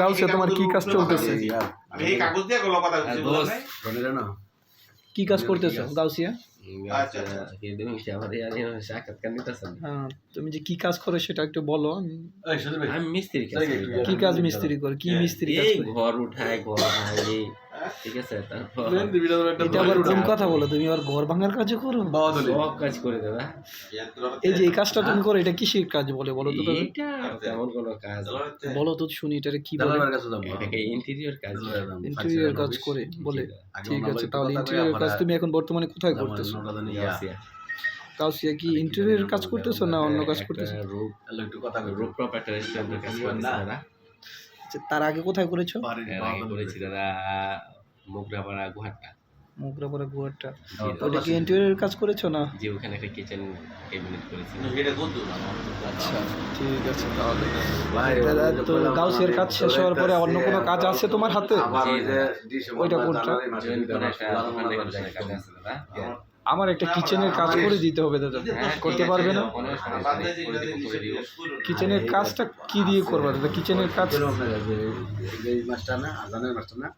গাউসিয়া তোমার কি কাজ চলতেছে? আমি এই কাগজ দিয়ে গলা কথা বলছি বলা নাই বলে না কি কাজ করতেছো গাউসিয়া? আচ্ছা তুমি যে কি কাজ করো সেটা একটু বলো। আমি মিস্ত্রি কাজ করি। কি কাজ মিস্ত্রি করে? কি মিস্ত্রি কাজ এই করে? ঘর উঠায় ঘর ভাঙে, ঠিক আছে? তারপর এটা আবার কোন কথা বলো? তুমি আর ঘর ভাঙার কাজও করো? সব কাজ করে দাদা। এই যে এই কাজটা তুমি করো এটা কিসের কাজ বলে বলো তো? তবে এটা তেমন কোনো কাজ না। বলো তো শুনি এটা কি বলে? এটাকে ইন্টেরিয়র কাজ বলে। ইন্টেরিয়র কাজ করে বলে। ঠিক আছে, তাহলে ইন্টেরিয়র কাজ তুমি এখন বর্তমানে কোথায় করতেছো? গাউসিয়া কি ইন্টেরিয়র কাজ করতেছো না অন্য কাজ করতেছো? রূপ প্রপার্টি রেস্টুরেন্টের কাজ করছি দাদা। আচ্ছা, তার আগে কোথায় করেছো? এর আগে করেছি দাদা মোগরাপাড়া গুহাটা। মোগরাপাড়া গুয়ারটা। ওটা কি ইন্টেরিয়র কাজ করেছো না? যে ওখানে একটা কিচেন ক্যাবিনেট করেছি। এটা কত আচ্ছা, ঠিক আছে তাহলে। তো গাউসিয়ার কাজ শেষ হওয়ার পরে অন্য কোনো কাজ আছে তোমার হাতে? ওইটা কোনটা? জয়েন করে একটা দোকান রেখে কাজ আছে দাদা। আমার একটা কিচেনের কাজ করে দিতে হবে দাদা। করতে পারবে না? কিচেনের কাজটা কি দিয়ে করবে দাদা? কিচেনের কাজ মাস্টার না আজানের মাস্টার না